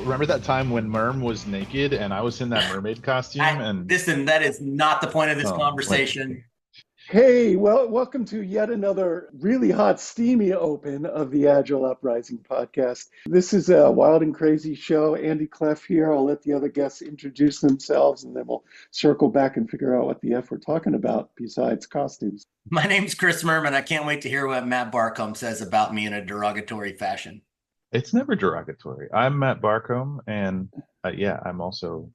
remember that time when Murm was naked and I was in that mermaid costume and Listen, that is not the point of this like conversation. Hey, well, welcome to yet another really hot, steamy open of the Agile Uprising podcast. This is a wild and crazy show. Andy Cleff here. I'll let the other guests introduce themselves and then we'll circle back and figure out what the F we're talking about besides costumes. My name's Chris Murman. I can't wait to hear what Matt Barcomb says about me in a derogatory fashion. it's never derogatory. I'm Matt Barcomb and yeah, I'm also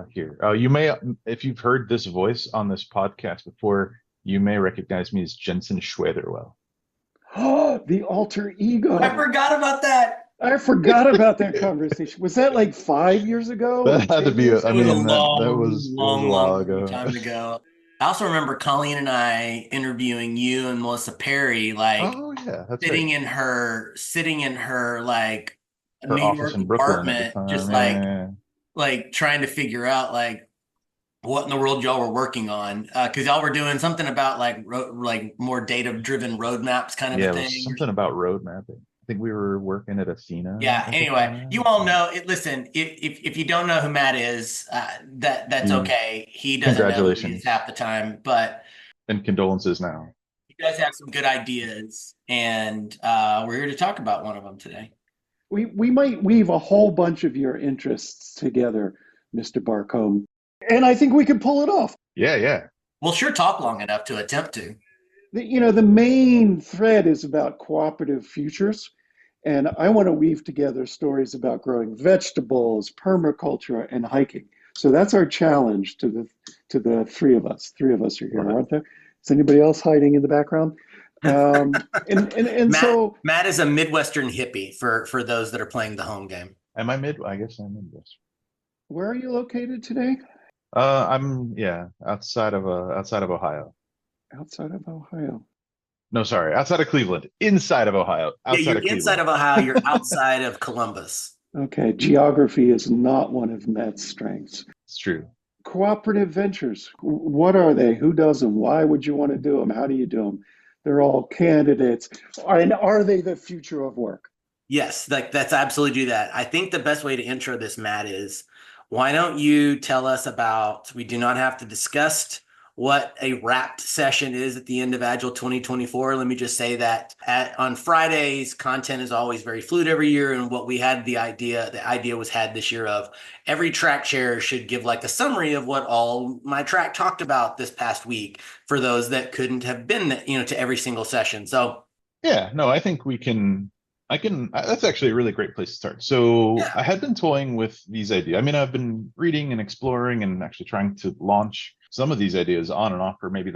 here. You may, if you've heard this voice on this podcast before, you may recognize me as Jensen Schwetherwell. Oh, the alter ego. I forgot about that. I forgot about that conversation. Was that like 5 years ago? That had to be, It was a that was, long, a while long ago. time ago. I also remember Colleen and I interviewing you and Melissa Perry, like Oh yeah, that's sitting right. sitting in her like Her New office York in Brooklyn at the apartment, just time. Yeah. like trying to figure out like what in the world y'all were working on, because y'all were doing something about like more data driven roadmaps kind of a Yeah, it was thing. something about road mapping. I think we were working at Athena Yeah, at the anyway, you time. all Yeah. know it. Listen, if you don't know who Matt is, that's You, okay. He doesn't know who he is congratulations half the time, but and condolences now. you guys have some good ideas, and we're here to talk about one of them today. We might weave a whole bunch of your interests together, Mr. Barcombe. And I think we could pull it off. Yeah, yeah. We'll sure talk long enough to attempt to. The main thread is about cooperative futures. And I want to weave together stories about growing vegetables, permaculture, and hiking. So that's our challenge to the three of us. Three of us are here, Love it. aren't there? Is anybody else hiding in the background? And so Matt is a Midwestern hippie for those that are playing the home game. Am I mid? I guess I'm Midwest. where are you located today? I'm yeah, outside of Ohio. Outside of Ohio. No, sorry, outside of Cleveland. Inside of Ohio. Yeah, Outside you're of inside Cleveland. of Ohio. You're outside of Columbus. Okay, geography is not one of Matt's strengths. It's true. Cooperative ventures, what are they? Who does them? Why would you want to do them? How do you do them? They're all candidates. And are they the future of work? Yes, like that's absolutely do that. I think the best way to intro this, Matt, is why don't you tell us about, we do not have to discuss what a wrapped session is at the end of Agile 2024. Let me just say that on Fridays, content is always very fluid every year. And what we had the idea was had this year of every track chair should give like a summary of what all my track talked about this past week for those that couldn't have been, to every single session. So Yeah, no, I think that's actually a really great place to start. So yeah. I had been toying with these ideas. I mean, I've been reading and exploring and actually trying to launch some of these ideas on and off for maybe I've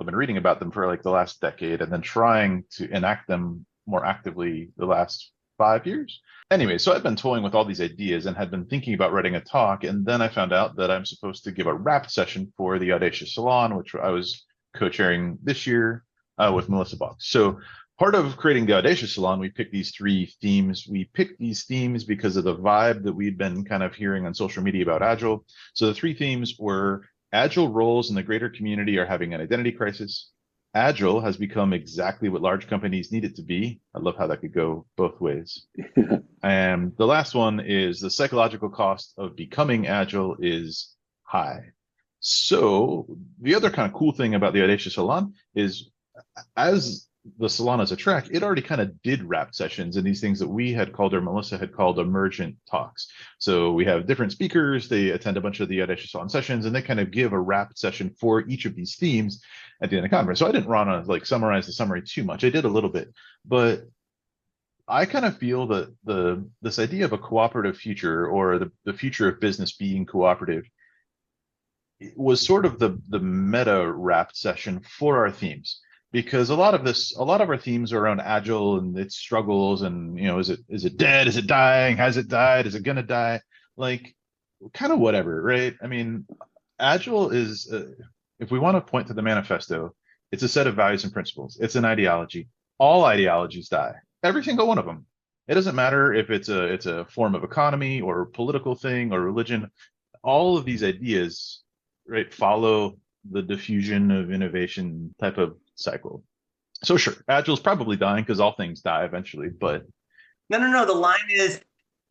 been reading about them for like the last decade and then trying to enact them more actively the last 5 years. Anyway, so I've been toying with all these ideas and had been thinking about writing a talk. And then I found out that I'm supposed to give a wrap session for the Audacious Salon, which I was co-chairing this year with Melissa Box. So part of creating the Audacious Salon, we picked these three themes. We picked these themes because of the vibe that we'd been kind of hearing on social media about Agile. So the three themes were Agile roles in the greater community are having an identity crisis. Agile has become exactly what large companies need it to be. I love how that could go both ways. And the last one is the psychological cost of becoming Agile is high. So the other kind of cool thing about the Audacious Salon is as the salon as a track, it already kind of did wrap sessions and these things that we had called, or Melissa had called, emergent talks. So we have different speakers, they attend a bunch of the Audacious Salon sessions, and they kind of give a wrap session for each of these themes at the end of the conference. So I didn't want to like summarize the summary too much. I did a little bit, but I kind of feel that this idea of a cooperative future, or the future of business being cooperative, was sort of the meta wrap session for our themes, because a lot of our themes are around Agile and its struggles and, is it dead, is it dying, has it died, is it gonna die, like kind of whatever, right? I mean, Agile is if we want to point to the manifesto, it's a set of values and principles. It's an ideology. All ideologies die, every single one of them. It doesn't matter if it's a form of economy or political thing or religion. All of these ideas, right, follow the diffusion of innovation type of cycle. So sure, Agile is probably dying because all things die eventually, but No. The line is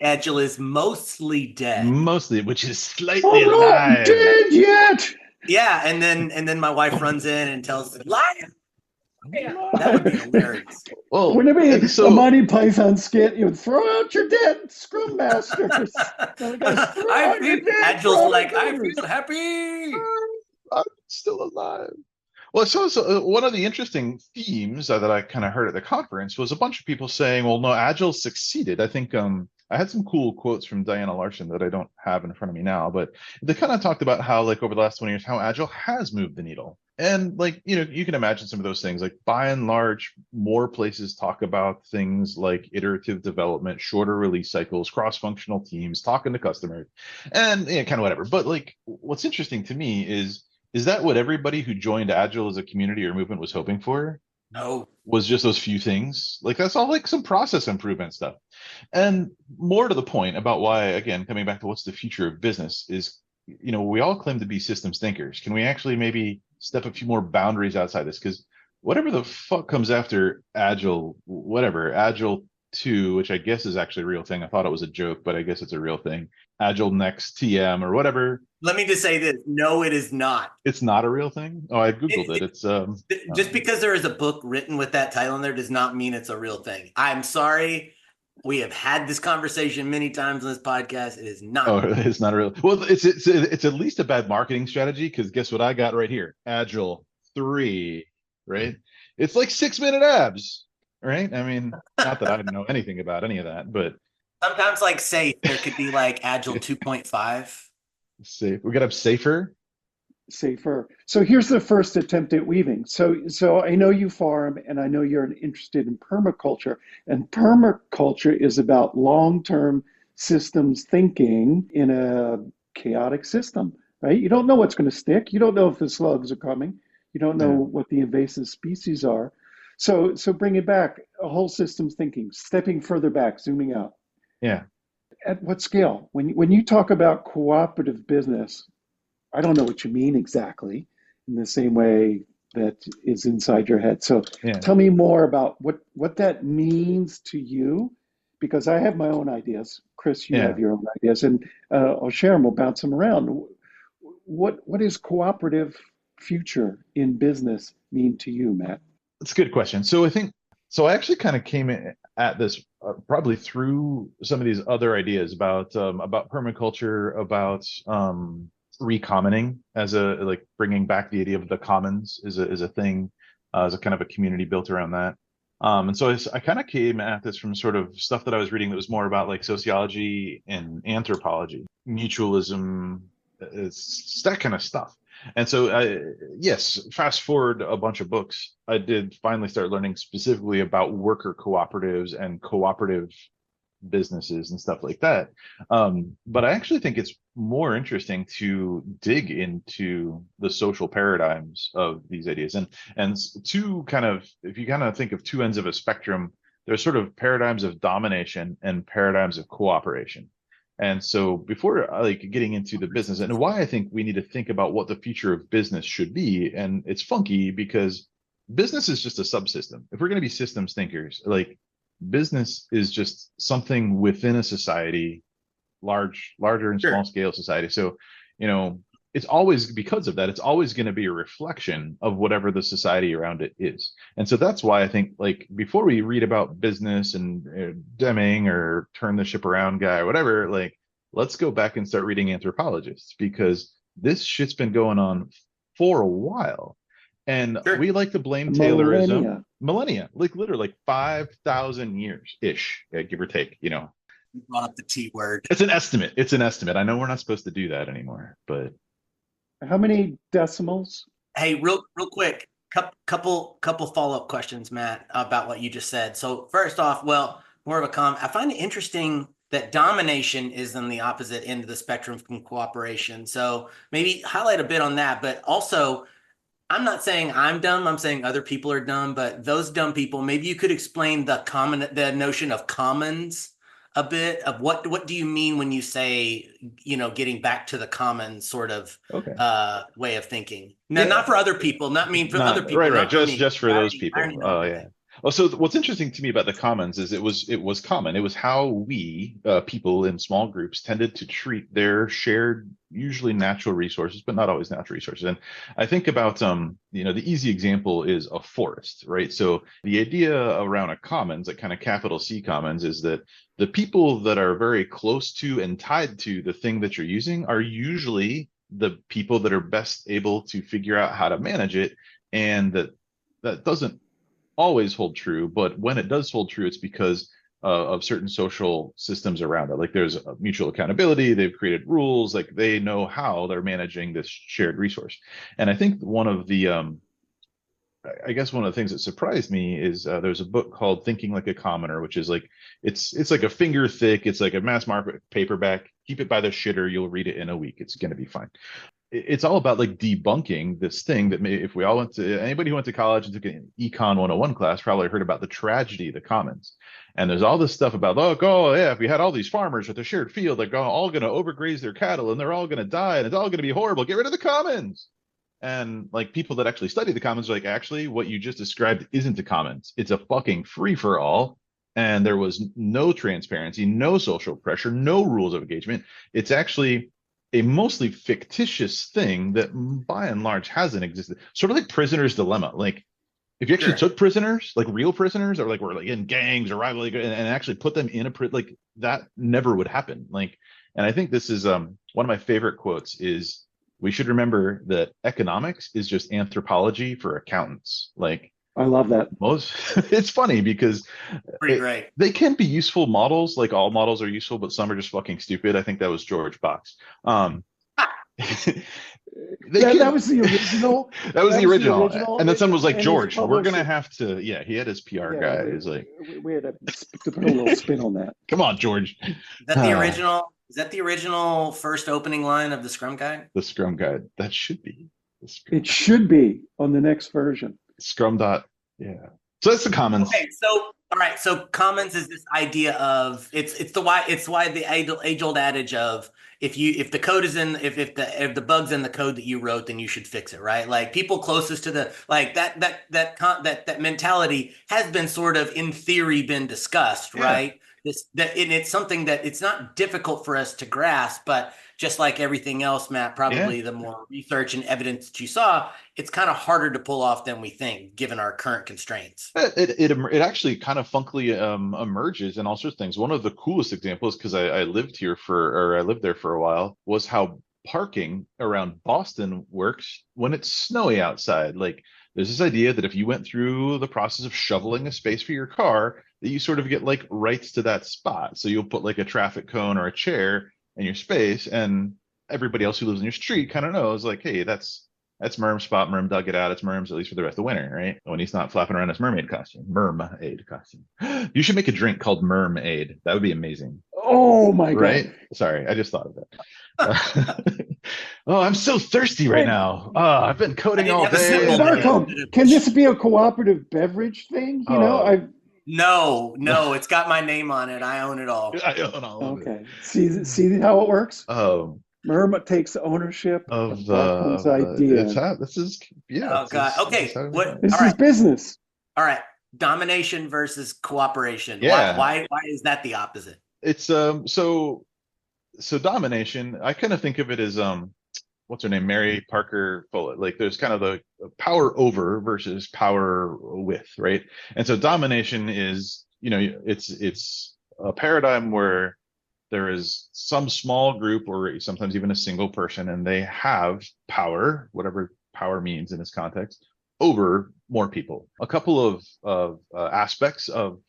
Agile is mostly dead. Mostly, which is slightly I'm not alive. dead yet. Yeah, and then my wife runs in and tells the lion. Yeah, that would be hilarious. Well, Wouldn't it and be a so Monty Python skit? You would throw out your dead scrum masters. The guys, throw out your dead Agile's like, product I owners. feel happy. I'm still alive. Well, so one of the interesting themes that I kind of heard at the conference was a bunch of people saying, well, no, Agile succeeded. I think I had some cool quotes from Diana Larson that I don't have in front of me now, but they kind of talked about how, like, over the last 20 years, how Agile has moved the needle. And, like, you can imagine some of those things. Like, by and large, more places talk about things like iterative development, shorter release cycles, cross-functional teams, talking to customers, and kind of whatever. But, like, what's interesting to me is that what everybody who joined Agile as a community or movement was hoping for? No. Was just those few things? Like, that's all like some process improvement stuff. And more to the point about why, again, coming back to what's the future of business is, we all claim to be systems thinkers. Can we actually maybe step a few more boundaries outside this? Because whatever the fuck comes after Agile, whatever, Agile 2, which I guess is actually a real thing. I thought it was a joke, but I guess it's a real thing. Agile Next TM or whatever. Let me just say this. No, it is not. It's not a real thing. Oh, I Googled it. It's just because there is a book written with that title in there does not mean it's a real thing. I'm sorry. We have had this conversation many times on this podcast. It is not. Oh, it's not a real. Well, it's at least a bad marketing strategy, because guess what I got right here? Agile 3, right? It's like 6-minute abs, right? I mean, not that I know anything about any of that, but sometimes, like, say there could be like Agile 2.5. safe. We got up safer. So here's the first attempt at weaving. So I know you farm, and I know you're interested in permaculture, and permaculture is about long-term systems thinking in a chaotic system, right? You don't know what's going to stick. You don't know if the slugs are coming. You don't know what the invasive species are. So bring it back, a whole systems thinking, stepping further back, zooming out. Yeah. At what scale? When you talk about cooperative business, I don't know what you mean exactly in the same way that is inside your head. So tell me more about what that means to you, because I have my own ideas. Chris, you have your own ideas, and I'll share them. We'll bounce them around. What is cooperative future in business mean to you, Matt? That's a good question. So I actually kind of came at this probably through some of these other ideas about permaculture, about recommoning as like bringing back the idea of the commons is a thing, as a kind of a community built around that. And so I kind of came at this from sort of stuff that I was reading that was more about like sociology and anthropology, mutualism, it's that kind of stuff. And so yes, fast forward a bunch of books, I did finally start learning specifically about worker cooperatives and cooperative businesses and stuff like that. But I actually think it's more interesting to dig into the social paradigms of these ideas. And two kind of, if you kind of think of two ends of a spectrum, there's sort of paradigms of domination and paradigms of cooperation. And so before like getting into the business and why I think we need to think about what the future of business should be, and it's funky because business is just a subsystem. If we're going to be systems thinkers, like business is just something within a society, larger and small scale society. So, it's always, because of that, it's always going to be a reflection of whatever the society around it is. And so that's why I think, like, before we read about business and Deming or turn the ship around guy or whatever, like, let's go back and start reading anthropologists, because this shit's been going on for a while. And we like to blame Taylorism. Millennia, like literally like 5,000 years ish, give or take, You brought up the T word. It's an estimate. I know we're not supposed to do that anymore, but how many decimals? Hey, real quick, couple follow-up questions, Matt, about what you just said. So first off, well, more of a comment. I find it interesting that domination is on the opposite end of the spectrum from cooperation. So maybe highlight a bit on that, but also, I'm not saying I'm dumb. I'm saying other people are dumb, but those dumb people, maybe you could explain the notion of commons a bit, of what do you mean when you say, getting back to the common sort of way of thinking? No, not for other people, not mean for other people. Right. Just for those people. Oh yeah. Oh, so what's interesting to me about the commons is it was common. It was how we people in small groups tended to treat their shared, usually natural resources, but not always natural resources. And I think about the easy example is a forest, right? So the idea around a commons, like kind of capital C commons, is that the people that are very close to and tied to the thing that you're using are usually the people that are best able to figure out how to manage it, and that doesn't always hold true, but when it does hold true, it's because of certain social systems around it. Like there's a mutual accountability, they've created rules, like they know how they're managing this shared resource. And I think one of the I guess one of the things that surprised me is there's a book called Thinking Like a Commoner, which is like it's like a finger thick, it's like a mass market paperback. Keep it by the shitter, you'll read it in a week. It's going to be fine. It's all about like debunking this thing that if we all went to anybody who went to college and took an econ 101 class probably heard about the tragedy of the commons. And there's all this stuff about, oh yeah, if we had all these farmers with a shared field, they're all going to overgraze their cattle and they're all going to die and it's all going to be horrible. Get rid of the commons. And like people that actually study the commons are like, actually, what you just described isn't the commons. It's a fucking free for all. And there was no transparency, no social pressure, no rules of engagement. It's actually a mostly fictitious thing that by and large hasn't existed. Sort of like prisoner's dilemma. Like if you actually took prisoners, like real prisoners, or like were like in gangs or rivalry, and actually put them in like that never would happen. Like, and I think this is one of my favorite quotes is, we should remember that economics is just anthropology for accountants. Like I love that. It's funny because Great. They can be useful models, like all models are useful, but some are just fucking stupid. I think that was George Box. That was the original. That was the original. And then someone was like, George, we're gonna have to. Yeah, he had his PR guy. He's like, we had to put a little spin on that. Come on, George. Is that the original? Is that the original first opening line of the Scrum Guide? The Scrum Guide. That should be. It should be on the next version. Scrum dot. Yeah. So that's the commons. Okay. So all right. So commons is this idea of it's why the age old adage of if the code is in if the bug's in the code that you wrote, then you should fix it, right? Like people closest to the like that mentality has been sort of in theory been discussed, right? And it's something that it's not difficult for us to grasp, but just like everything else, Matt, probably the more research and evidence that you saw, it's kind of harder to pull off than we think, given our current constraints. It actually kind of funkily emerges in all sorts of things. One of the coolest examples, because I lived there for a while, was how parking around Boston works when it's snowy outside. Like there's this idea that if you went through the process of shoveling a space for your car, that you sort of get like rights to that spot. So you'll put like a traffic cone or a chair in your space, and everybody else who lives in your street kind of knows like, hey, that's Murm's spot. Murm dug it out. It's Murm's, at least for the rest of the winter, right? When he's not flapping around his mermaid costume. Mermaid costume. You should make a drink called Mermaid. That would be amazing. Oh my God. Right? Sorry, I just thought of that. Oh, I'm so thirsty right now. I've been coding all day. Barcomb, can this be a cooperative beverage thing? No, it's got my name on it. I own it all. I own all of it. Okay. See how it works? Murman takes ownership of Barcomb's idea. This is Oh God. Okay. This is business. All right. Domination versus cooperation. Yeah. Why is that the opposite? It's so domination, I kind of think of it as what's her name? Mary Parker Follett. Like there's kind of the power over versus power with, right? And so domination is, it's a paradigm where there is some small group or sometimes even a single person, and they have power, whatever power means in this context, over more people. A couple of aspects of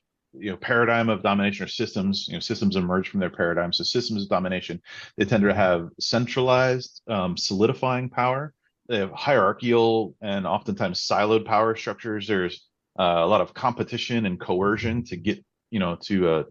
paradigm of domination or systems, systems emerge from their paradigm. So systems of domination, they tend to have centralized, solidifying power. They have hierarchical and oftentimes siloed power structures. There's a lot of competition and coercion to get, to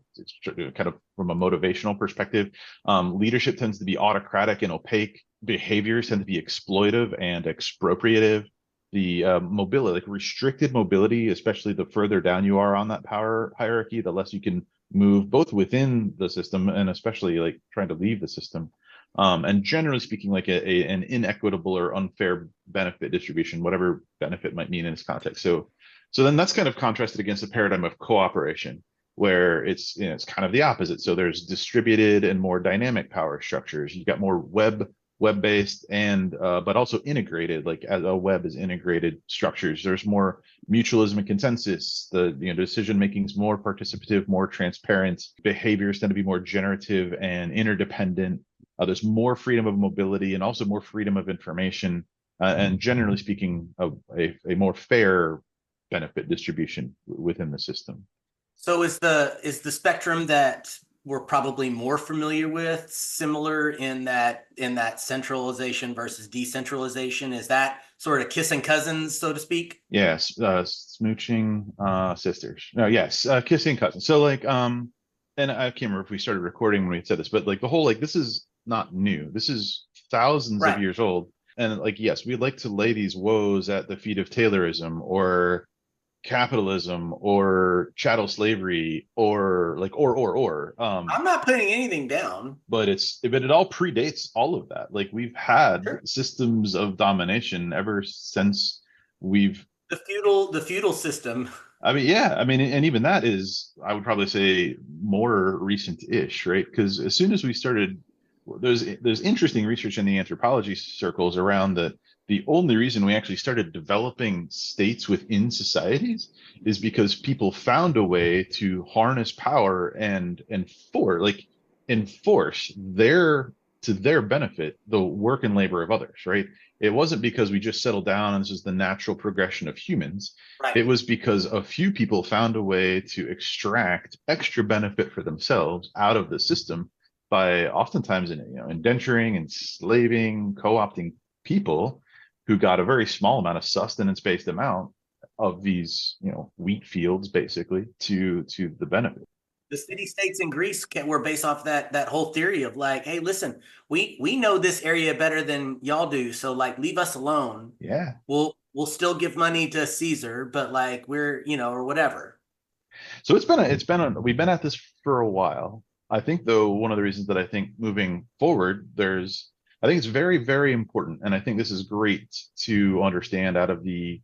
kind of from a motivational perspective. Leadership tends to be autocratic and opaque. Behaviors tend to be exploitive and expropriative. The mobility, like restricted mobility, especially the further down you are on that power hierarchy, the less you can move both within the system and especially like trying to leave the system. And generally speaking, like an inequitable or unfair benefit distribution, whatever benefit might mean in this context. So then that's kind of contrasted against the paradigm of cooperation, where it's kind of the opposite. So there's distributed and more dynamic power structures. You've got more web-based and but also integrated, like as a web is integrated structures. There's more mutualism and consensus. The decision making is more participative, more transparent. Behaviors tend to be more generative and interdependent. There's more freedom of mobility and also more freedom of information, and generally speaking, a more fair benefit distribution within the system. So is the spectrum that we're probably more familiar with similar in that centralization versus decentralization? Is that sort of kissing cousins, so to speak? Yes, smooching sisters. No, yes, kissing cousins. So like and I can't remember if we started recording when we said this, but like the whole like this is not new. This is thousands of years old. And like yes, we'd like to lay these woes at the feet of Taylorism or capitalism or chattel slavery or like I'm not putting anything down, but it all predates all of that. Like we've had systems of domination ever since we've the feudal system. I mean, yeah, I mean, and even that is, I would probably say, more recent-ish, right? Because as soon as we started, there's interesting research in the anthropology circles around that the only reason we actually started developing states within societies is because people found a way to harness power and enforce to their benefit the work and labor of others, right? It wasn't because we just settled down and this is the natural progression of humans. Right. It was because a few people found a way to extract extra benefit for themselves out of the system by oftentimes indenturing, enslaving, co-opting people who got a very small amount of sustenance-based amount of these, wheat fields basically to the benefit. The city-states in Greece were based off that whole theory of like, hey, listen, we know this area better than y'all do, so like leave us alone. Yeah. We'll still give money to Caesar, but like we're, or whatever. So we've been at this for a while. I think though, one of the reasons that I think moving forward, I think it's very, very important. And I think this is great to understand out of the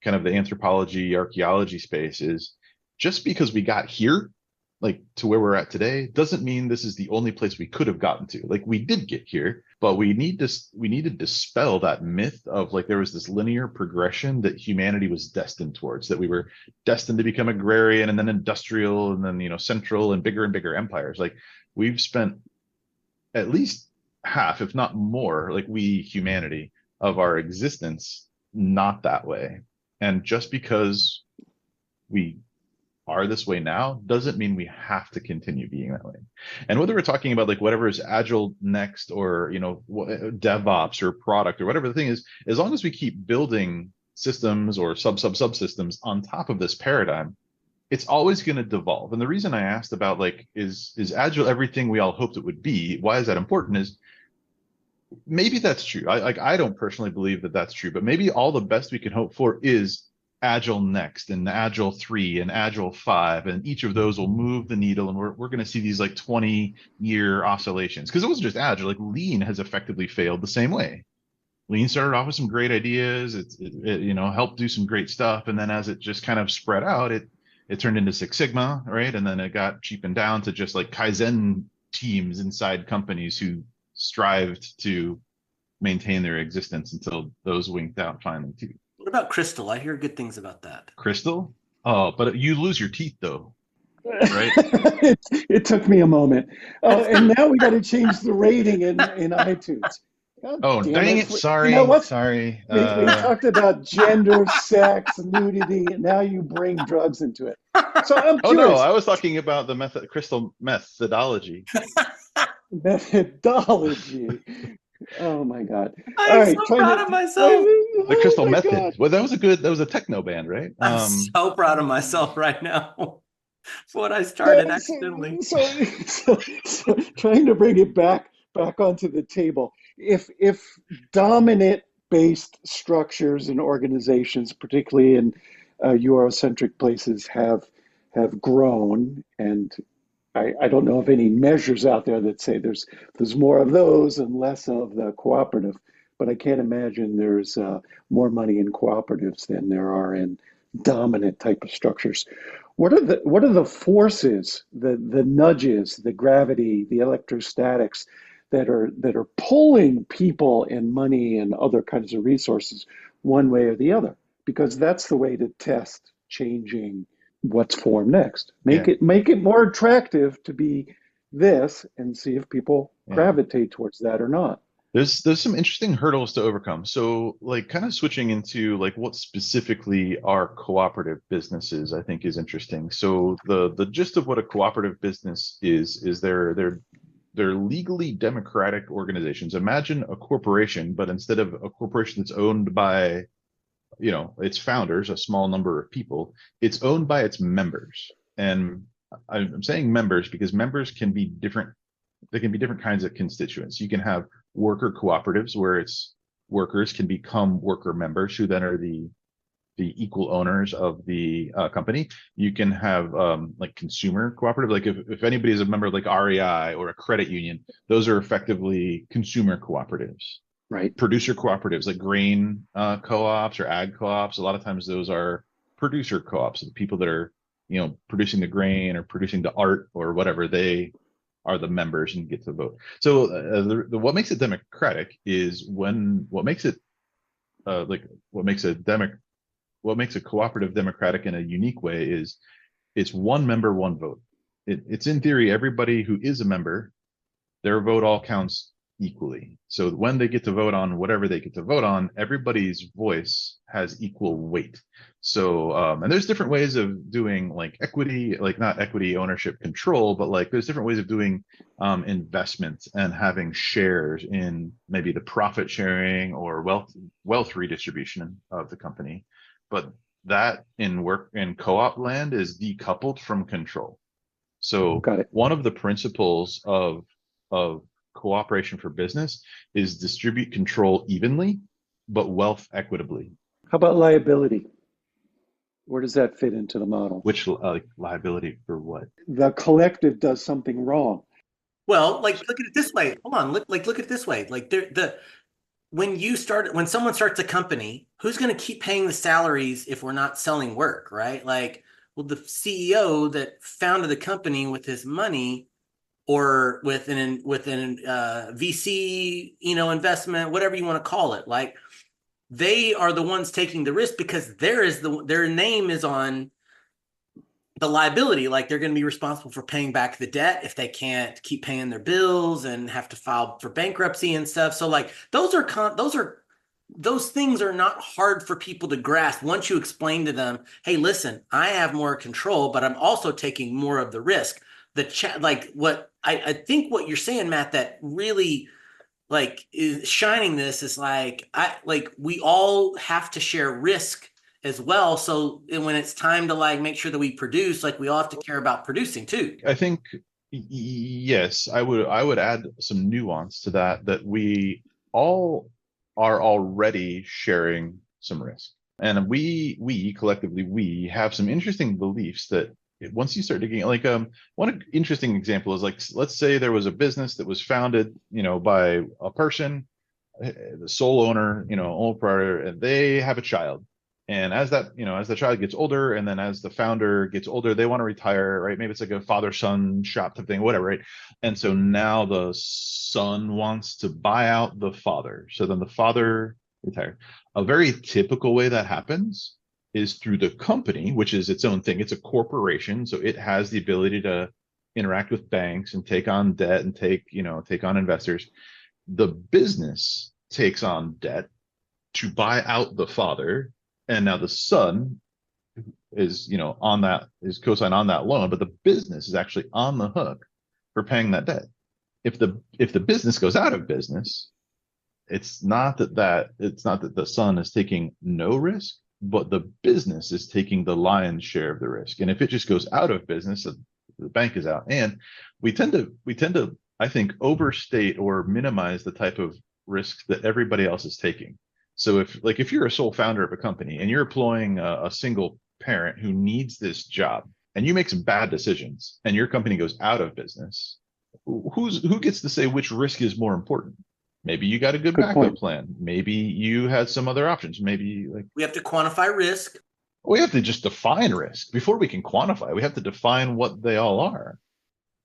kind of the anthropology, archaeology space is just because we got here, like to where we're at today, doesn't mean this is the only place we could have gotten to. Like we did get here, but we need to dispel that myth of like there was this linear progression that humanity was destined towards, that we were destined to become agrarian and then industrial and then central and bigger empires. Like we've spent at least half, if not more, like we humanity of our existence not that way. And just because we are this way now doesn't mean we have to continue being that way. And whether we're talking about like whatever is agile next or DevOps or product or whatever the thing is, as long as we keep building systems or subsystems on top of this paradigm, it's always going to devolve. And the reason I asked about like is agile everything we all hoped it would be, why is that important, is maybe that's true. I don't personally believe that that's true, but maybe all the best we can hope for is Agile next and Agile 3 and Agile 5, and each of those will move the needle, and we're going to see these like 20-year oscillations, because it wasn't just Agile. Like Lean has effectively failed the same way. Lean started off with some great ideas, it helped do some great stuff, and then as it just kind of spread out, it turned into Six Sigma, right? And then it got cheapened down to just like Kaizen teams inside companies who strived to maintain their existence until those winked out finally too. What about Crystal? I hear good things about that. Crystal? Oh, but you lose your teeth though, right? It took me a moment. And now we got to change the rating in iTunes. God dang it. Sorry. Sorry. We talked about gender, sex, nudity, and now you bring drugs into it. So I'm curious. No, I was talking about the crystal methodology. Methodology. Oh my God! I'm so proud of myself. The Crystal Method. God. Well, that was a techno band, right? I'm so proud of myself right now. What I started accidentally. So trying to bring it back onto the table. If dominant-based structures and organizations, particularly in Eurocentric places, have grown and I don't know of any measures out there that say there's more of those and less of the cooperative, but I can't imagine there's more money in cooperatives than there are in dominant type of structures. What are the forces, the nudges, the gravity, the electrostatics that are pulling people and money and other kinds of resources one way or the other? Because that's the way to test changing what's formed next. Make Yeah. it more attractive to be this and see if people Yeah. gravitate towards that or not. There's some interesting hurdles to overcome. So like kind of switching into like what specifically are cooperative businesses, I think is interesting. So the gist of what a cooperative business is they're legally democratic organizations. Imagine a corporation, but instead of a corporation that's owned by, its founders, a small number of people, it's owned by its members. And I'm saying members because members can be different. They can be different kinds of constituents. You can have worker cooperatives where it's workers can become worker members who then are the equal owners of the company. You can have like consumer cooperative, like if anybody is a member of like REI or a credit union, those are effectively consumer cooperatives. Right. Producer cooperatives like grain co-ops or ag co-ops. A lot of times those are producer co-ops, the people that are producing the grain or producing the art or whatever. They are the members and get to vote. So what makes it democratic is what makes it what makes a cooperative democratic in a unique way is it's one member, one vote. It's in theory, everybody who is a member, their vote all counts equally. So when they get to vote on whatever they get to vote on, everybody's voice has equal weight. So, and there's different ways of doing like equity, like not equity ownership control, but like there's different ways of doing investments and having shares in maybe the profit sharing or wealth redistribution of the company. But that in co-op land is decoupled from control. So Got it. one of the principles of cooperation for business is distribute control evenly, but wealth equitably. How about liability? Where does that fit into the model? Which liability for what? The collective does something wrong. Well, like look at it this way. Hold on. Look at it this way. Like when someone starts a company, who's going to keep paying the salaries if we're not selling work, right? Like, well, the CEO that founded the company with his money or with an VC, investment, whatever you want to call it, like they are the ones taking the risk because their name is on the liability. Like they're going to be responsible for paying back the debt if they can't keep paying their bills and have to file for bankruptcy and stuff. So like those things are not hard for people to grasp once you explain to them, hey, listen, I have more control, but I'm also taking more of the risk. What I think what you're saying, Matt, that really like is shining this is we all have to share risk as well. So when it's time to like make sure that we produce, like we all have to care about producing too. I think yes, I would add some nuance to that we all are already sharing some risk. And we collectively have some interesting beliefs that once you start digging, like one interesting example is like, let's say there was a business that was founded, by a person, the sole owner, owner proprietor, and they have a child. And as the child gets older, and then as the founder gets older, they want to retire, right? Maybe it's like a father-son shop type thing, whatever, right? And so now the son wants to buy out the father. So then the father retires. A very typical way that happens is through the company, which is its own thing. It's a corporation, so it has the ability to interact with banks and take on debt and take on investors. The business takes on debt to buy out the father, and now the son is co-signed on that loan, but the business is actually on the hook for paying that debt. If the business goes out of business, it's not that the son is taking no risk, but the business is taking the lion's share of the risk. And if it just goes out of business, the bank is out. And we tend to, I think, overstate or minimize the type of risk that everybody else is taking. So if you're a sole founder of a company and you're employing a single parent who needs this job, and you make some bad decisions and your company goes out of business, who gets to say which risk is more important? Maybe you got a good Good backup point. plan. Maybe you had some other options. Maybe like We have to quantify risk. we have to just define risk before we can quantify. We have to define what they all are.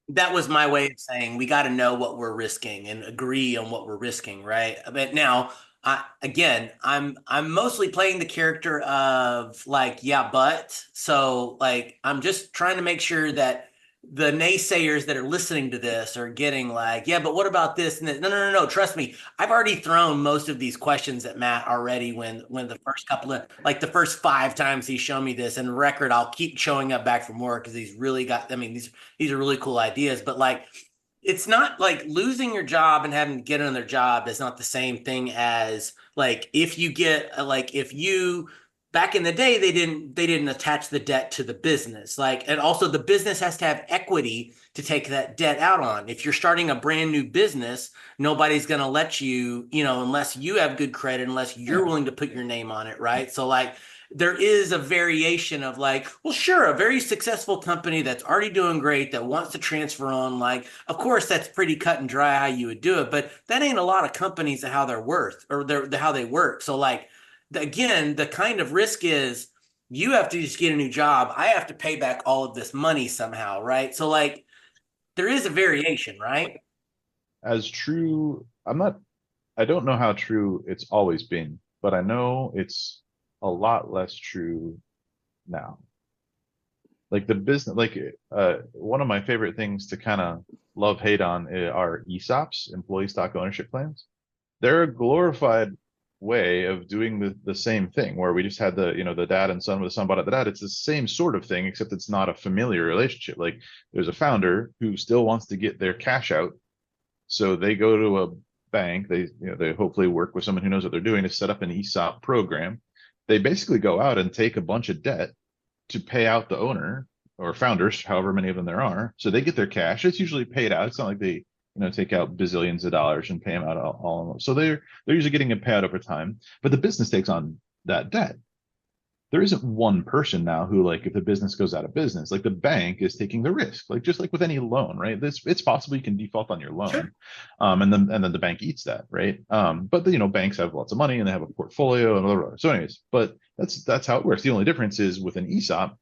That was my way of saying we got to know what we're risking and agree on what we're risking, right? But now, I'm mostly playing the character of like, yeah, but so like I'm just trying to make sure that the naysayers that are listening to this are getting like, yeah, but what about this and this? No. Trust me, I've already thrown most of these questions at Matt already. When the first couple of like the first 5 times he's shown me this, and record, I'll keep showing up back for more because he's really got. I mean, these are really cool ideas, but like it's not like losing your job and having to get another job is not the same thing as like if you get like if you back in the day they didn't attach the debt to the business, like, and also the business has to have equity to take that debt out on. If you're starting a brand new business, nobody's going to let you, unless you have good credit, unless you're willing to put your name on it, right? So like there is a variation of like, well, sure, a very successful company that's already doing great that wants to transfer on, like, of course, that's pretty cut and dry how you would do it, but that ain't a lot of companies and how they're worth or how they work. So, like, again, the kind of risk is you have to just get a new job. I have to pay back all of this money somehow, right? So, like, there is a variation, right? As true, I don't know how true it's always been, but I know it's a lot less true now. Like the business, like one of my favorite things to kind of love hate on are ESOPs, employee stock ownership plans. They're a glorified way of doing the same thing where we just had the dad and son with the son bought out the dad. It's the same sort of thing, except it's not a familiar relationship. Like there's a founder who still wants to get their cash out. So they go to a bank, they hopefully work with someone who knows what they're doing to set up an ESOP program. They basically go out and take a bunch of debt to pay out the owner or founders, however many of them there are. So they get their cash. It's usually paid out. It's not like they, take out bazillions of dollars and pay them out all. So they're usually getting a payout over time, but the business takes on that debt. There isn't one person now who, like, if the business goes out of business, like the bank is taking the risk, like just like with any loan, right? It's possible you can default on your loan, Sure. and then the bank eats that, right? But banks have lots of money and they have a portfolio and blah, blah, blah. So, anyways, but that's how it works. The only difference is with an ESOP,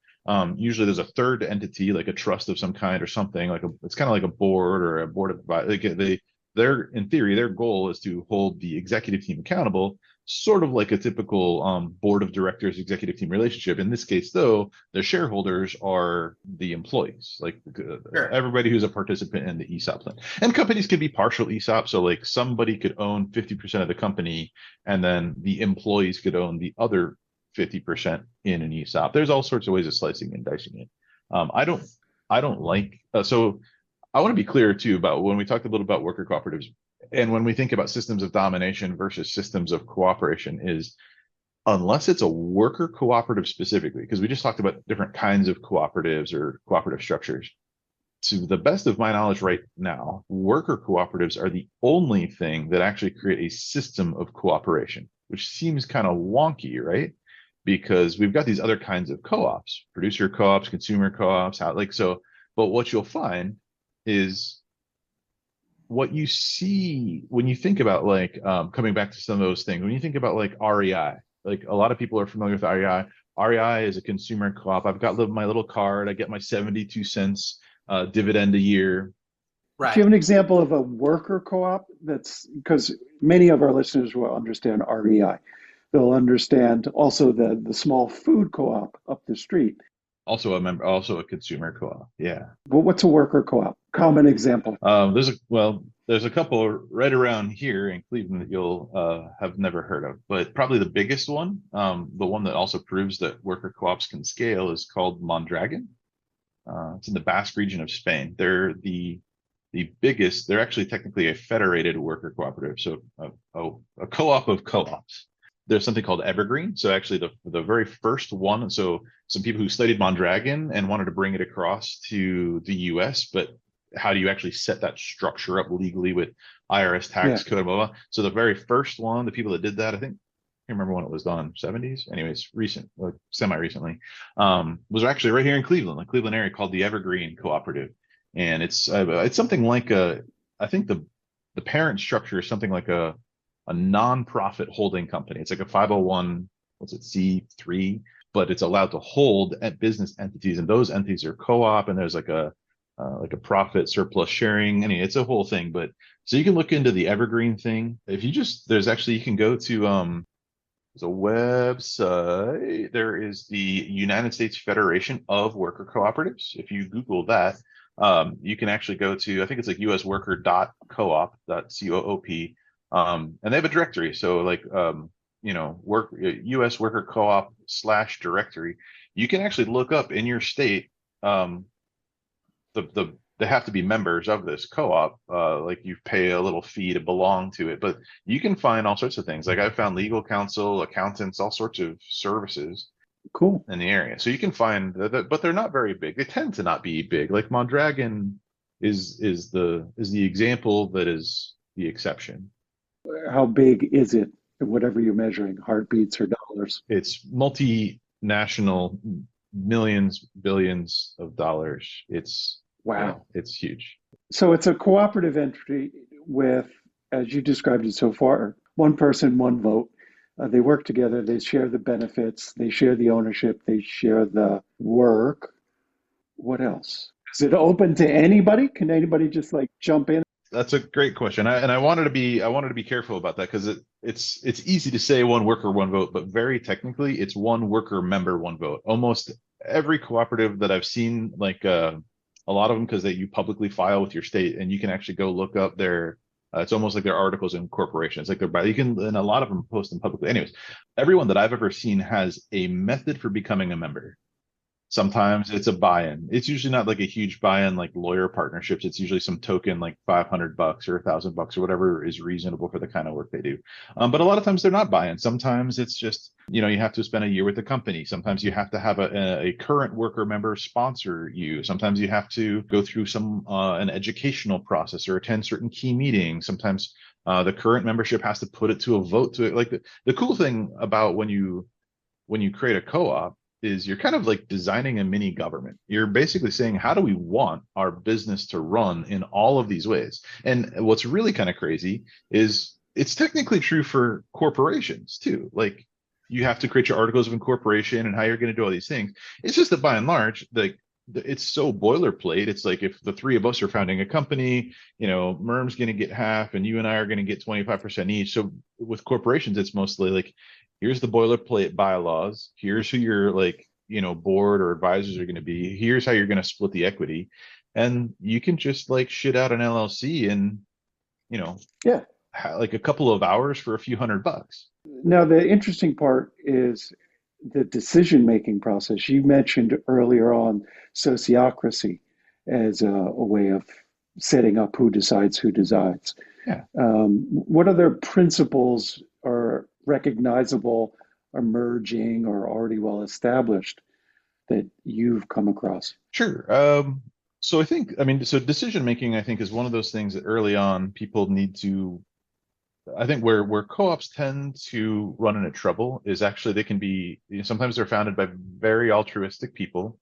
usually there's a third entity, like a trust of some kind or something, it's kind of like a board or a board of like in theory, their goal is to hold the executive team accountable, sort of like a typical board of directors executive team relationship. In this case, though, the shareholders are the employees, like Sure. everybody who's a participant in the ESOP plan. And companies can be partial ESOP, so like somebody could own 50% of the company, and then the employees could own the other 50% in an ESOP. There's all sorts of ways of slicing and dicing it. I don't like so. I want to be clear too about when we talked a little about worker cooperatives and when we think about systems of domination versus systems of cooperation is unless it's a worker cooperative specifically, because we just talked about different kinds of cooperatives or cooperative structures. To the best of my knowledge right now, worker cooperatives are the only thing that actually create a system of cooperation, which seems kind of wonky, right? Because we've got these other kinds of co-ops, producer co-ops, consumer co-ops, but what you'll find is what you see when you think about like coming back to some of those things, when you think about like REI, like a lot of people are familiar with REI. REI is a consumer co-op. I've got my little card. I get my 72 cents dividend a year. Right. Do you have an example of a worker co-op? That's because many of our listeners will understand REI. They'll understand also the small food co-op up the street. Also a consumer co-op. Yeah. Well, what's a worker co-op? Common example. There's a couple right around here in Cleveland that you'll have never heard of, but probably the biggest one, the one that also proves that worker co-ops can scale, is called Mondragon. It's in the Basque region of Spain. They're the biggest. They're actually technically a federated worker cooperative, so a co-op of co-ops. There's something called Evergreen. So actually the very first one, so some people who studied Mondragon and wanted to bring it across to the US, but how do you actually set that structure up legally with IRS tax code, blah, blah. So the very first one, the people that did that, I think can't remember when it was done, 70s. Anyways, recent, like semi-recently, was actually right here in Cleveland, the Cleveland area, called the Evergreen Cooperative. And it's something like I think the parent structure is something like a non-profit holding company. It's like a 501, what's it, C3, but it's allowed to hold at business entities, and those entities are co-op, and there's like a profit surplus sharing. I mean, it's a whole thing. But so you can look into the Evergreen thing. If you just, there's actually, you can go to there's a website. There is the United States Federation of Worker Cooperatives. If you Google that, you can actually go to, I think it's like usworker.coop.coop. And they have a directory. So like, US Worker Co-op /directory. You can actually look up in your state, they have to be members of this co-op. Like you pay a little fee to belong to it, but you can find all sorts of things. Like I've found legal counsel, accountants, all sorts of services. Cool. In the area. So you can find that, but they're not very big. They tend to not be big. Like Mondragon is the example that is the exception. How big is it? Whatever you're measuring, heartbeats or dollars? It's multinational, millions, billions of dollars. It's wow. It's huge. So it's a cooperative entity with, as you described it so far, one person, one vote. They work together, they share the benefits, they share the ownership, they share the work. What else? Is it open to anybody? Can anybody just like jump in? That's a great question. I wanted to be careful about that, because it's easy to say one worker, one vote, but very technically it's one worker member, one vote. Almost every cooperative that I've seen, like a lot of them, because you publicly file with your state, and you can actually go look up their it's almost like their articles in corporations, like you can, and a lot of them post them publicly. Anyways, everyone that I've ever seen has a method for becoming a member. Sometimes it's a buy-in. It's usually not like a huge buy-in like lawyer partnerships. It's usually some token like $500 or $1,000 or whatever is reasonable for the kind of work they do. But a lot of times they're not buy-in. Sometimes it's just, you have to spend a year with the company. Sometimes you have to have a current worker member sponsor you. Sometimes you have to go through an educational process or attend certain key meetings. Sometimes the current membership has to put it to a vote to it. Like the cool thing about when you create a co-op is you're kind of like designing a mini government. You're basically saying, how do we want our business to run in all of these ways? And what's really kind of crazy is it's technically true for corporations too. Like you have to create your articles of incorporation and how you're going to do all these things. It's just that by and large, it's so boilerplate. It's like if the three of us are founding a company, Murm's going to get half and you and I are going to get 25% each. So with corporations, it's mostly like, here's the boilerplate bylaws. Here's who your board or advisors are going to be. Here's how you're going to split the equity. And you can just like shit out an LLC in, like a couple of hours for a few $100. Now, the interesting part is the decision-making process. You mentioned earlier on sociocracy as a way of setting up who decides who decides. Yeah. What other principles are recognizable, emerging, or already well established that you've come across? Sure. So decision making, I think, is one of those things that early on people need to. I think where co-ops tend to run into trouble is actually they can be, sometimes they're founded by very altruistic people,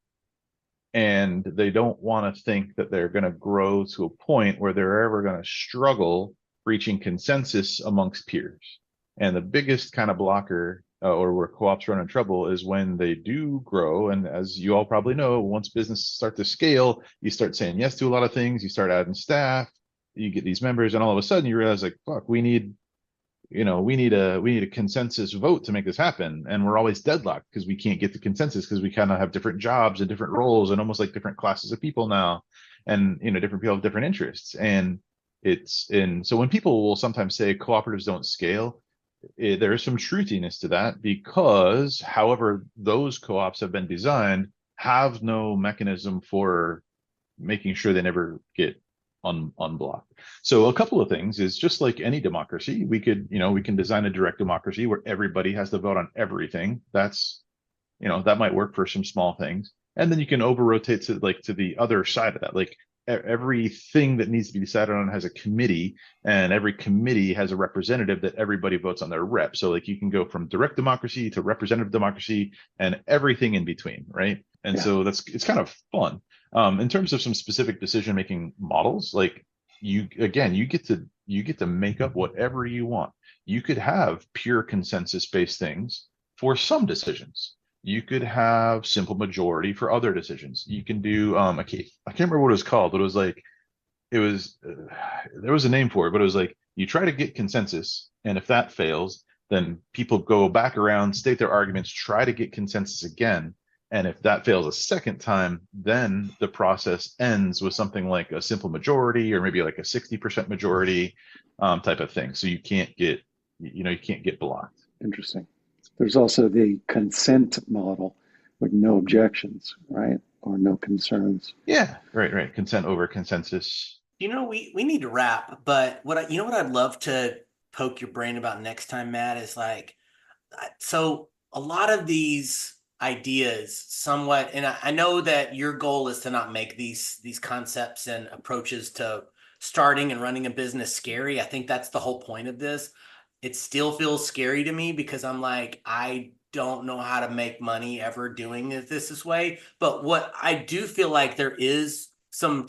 and they don't want to think that they're going to grow to a point where they're ever going to struggle reaching consensus amongst peers. And the biggest kind of blocker or where co-ops run into trouble is when they do grow. And as you all probably know, once businesses start to scale, you start saying yes to a lot of things, you start adding staff, you get these members, and all of a sudden you realize like, fuck, we need a consensus vote to make this happen. And we're always deadlocked because we can't get the consensus because we kind of have different jobs and different roles and almost like different classes of people now. And, different people have different interests. And so when people will sometimes say cooperatives don't scale, there is some truthiness to that, because however those co-ops have been designed have no mechanism for making sure they never get unblocked. So a couple of things is, just like any democracy, we can design a direct democracy where everybody has to vote on everything. That's, that might work for some small things. And then you can over rotate to the other side of that. Like everything that needs to be decided on has a committee, and every committee has a representative that everybody votes on their rep. So like you can go from direct democracy to representative democracy and everything in between, right? And Yeah. so it's kind of fun. In terms of some specific decision-making models, like you get to make up whatever you want. You could have pure consensus-based things for some decisions. You could have simple majority for other decisions. You can do I can't remember what it was called, but it was like there was a name for it, but it was like you try to get consensus, and if that fails, then people go back around, state their arguments, try to get consensus again. And if that fails a second time, then the process ends with something like a simple majority or maybe like a 60% majority type of thing. So you can't get blocked. Interesting. There's also the consent model with no objections, right? Or no concerns. Yeah, right. Consent over consensus. We need to wrap, but what I'd love to poke your brain about next time, Matt, is like, so a lot of these ideas somewhat, and I know that your goal is to not make these concepts and approaches to starting and running a business scary. I think that's the whole point of this. It still feels scary to me because I'm like, I don't know how to make money ever doing this way. But what I do feel like there is some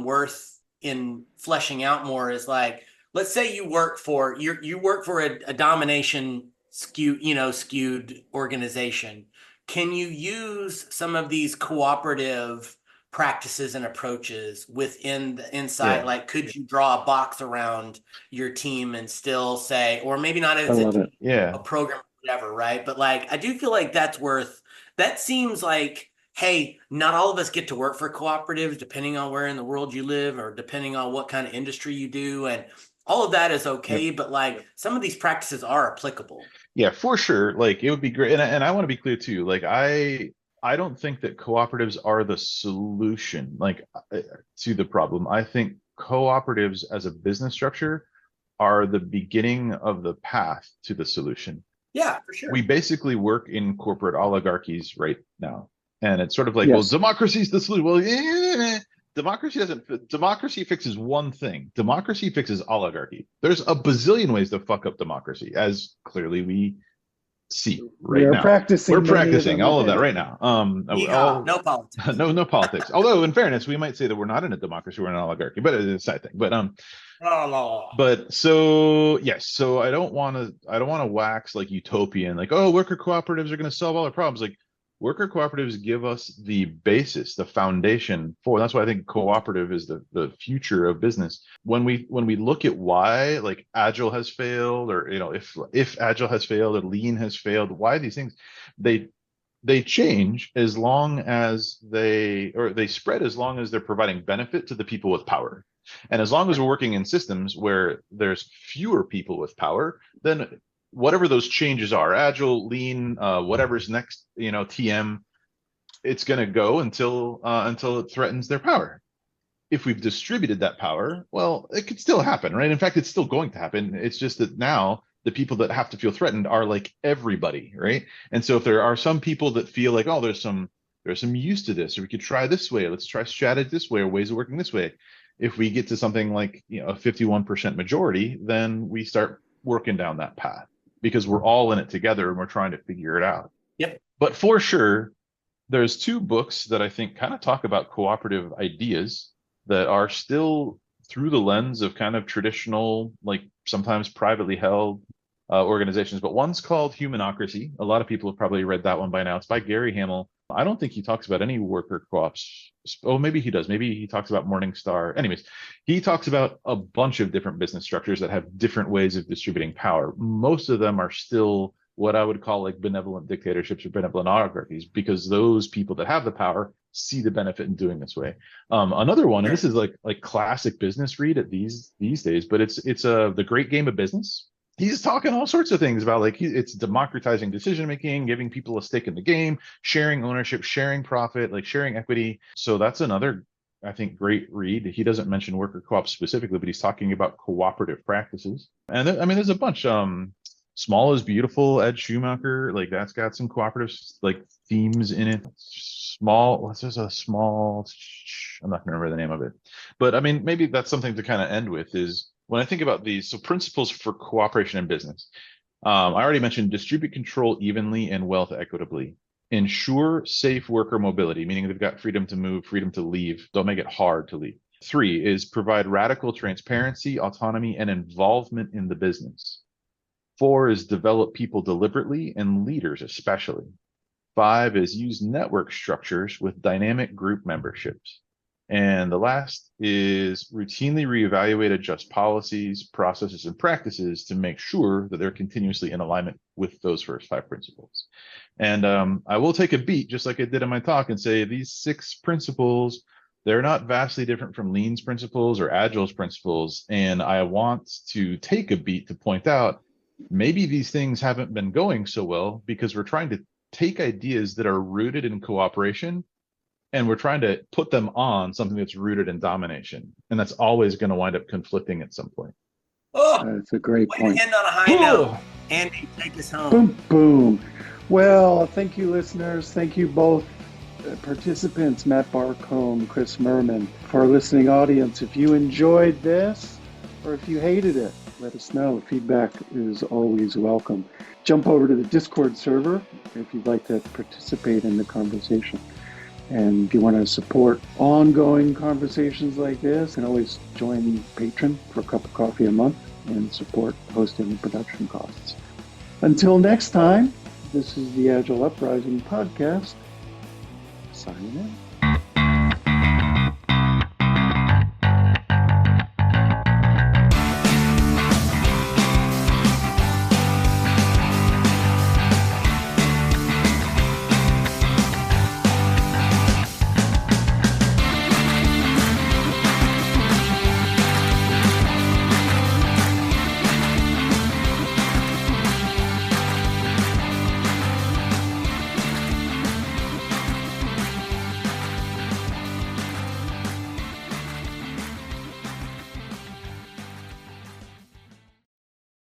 worth in fleshing out more is like, let's say you work for a domination skewed organization. Can you use some of these cooperative practices and approaches within the inside? Yeah. Like, could you draw a box around your team and still say, or maybe not I as love it. Yeah. a program, whatever, right? But like, I do feel like that seems like, hey, not all of us get to work for cooperatives, depending on where in the world you live or depending on what kind of industry you do. And all of that is okay, Yep. but like some of these practices are applicable. Yeah, for sure. Like it would be great. And I want to be clear too. Like I don't think that cooperatives are the solution to the problem. I think cooperatives as a business structure are the beginning of the path to the solution. Yeah, for sure. We basically work in corporate oligarchies right now. And it's sort of like, well, Yes. democracy is the solution. Well, democracy fixes one thing. Democracy fixes oligarchy. There's a bazillion ways to fuck up democracy, as clearly we see right We're now. Practicing We're many of practicing them all of that today. right now. No politics. No politics. Although in fairness, we might say that we're not in a democracy, we're in an oligarchy, but it's a side thing. But so yes, so I don't want to wax like utopian, like, oh, worker cooperatives are going to solve all our problems. Like worker cooperatives give us the basis, the foundation for. That's why I think cooperative is the future of business. When we look at why like Agile has failed, or if Agile has failed or Lean has failed, why these things, they change as long as they spread as long as they're providing benefit to the people with power. And as long as we're working in systems where there's fewer people with power, then whatever those changes are, Agile, Lean, whatever's next, TM, it's going to go until it threatens their power. If we've distributed that power, well, it could still happen, right? In fact, it's still going to happen. It's just that now the people that have to feel threatened are like everybody, right? And so if there are some people that feel like, oh, there's some use to this, or we could try this way, let's try strategy this way, or ways of working this way. If we get to something like a 51% majority, then we start working down that path because we're all in it together and we're trying to figure it out. Yep. But for sure, there's two books that I think kind of talk about cooperative ideas that are still through the lens of kind of traditional, like sometimes privately held organizations. But one's called Humanocracy. A lot of people have probably read that one by now. It's by Gary Hamel. I don't think he talks about any worker co-ops. Oh, maybe he does. Maybe he talks about Morningstar. Anyways, he talks about a bunch of different business structures that have different ways of distributing power. Most of them are still what I would call like benevolent dictatorships or benevolent oligarchies, because those people that have the power see the benefit in doing this way. Another one, and this is like classic business read at these days, but it's The Great Game of Business. He's talking all sorts of things about like it's democratizing decision making, giving people a stake in the game, sharing ownership, sharing profit, like sharing equity. So that's another, I think, great read. He doesn't mention worker co-ops specifically, but he's talking about cooperative practices. And there's a bunch. Small is Beautiful, Ed Schumacher, like that's got some cooperative like themes in it. there's a small, I'm not going to remember the name of it, but I mean, maybe that's something to kind of end with is when I think about these, so principles for cooperation in business. I already mentioned distribute control evenly and wealth equitably. Ensure safe worker mobility, meaning they've got freedom to move, freedom to leave. Don't make it hard to leave. 3 is provide radical transparency, autonomy, and involvement in the business. 4 is develop people deliberately and leaders especially. 5 is use network structures with dynamic group memberships. And the last is routinely reevaluate, adjust policies, processes, and practices to make sure that they're continuously in alignment with those first 5 principles. And I will take a beat, just like I did in my talk, and say these 6 principles, they're not vastly different from Lean's principles or Agile's principles. And I want to take a beat to point out, maybe these things haven't been going so well because we're trying to take ideas that are rooted in cooperation and we're trying to put them on something that's rooted in domination. And that's always going to wind up conflicting at some point. Oh, That's a great way point. to end on a high note. Andy, take us home. Boom, boom. Well, thank you, listeners. Thank you both participants, Matt Barcomb, Chris Murman. For our listening audience, if you enjoyed this or if you hated it, let us know. Feedback is always welcome. Jump over to the Discord server if you'd like to participate in the conversation. And if you want to support ongoing conversations like this, you can always join Patreon for a cup of coffee a month and support hosting and production costs. Until next time, this is the Agile Uprising podcast. Signing in.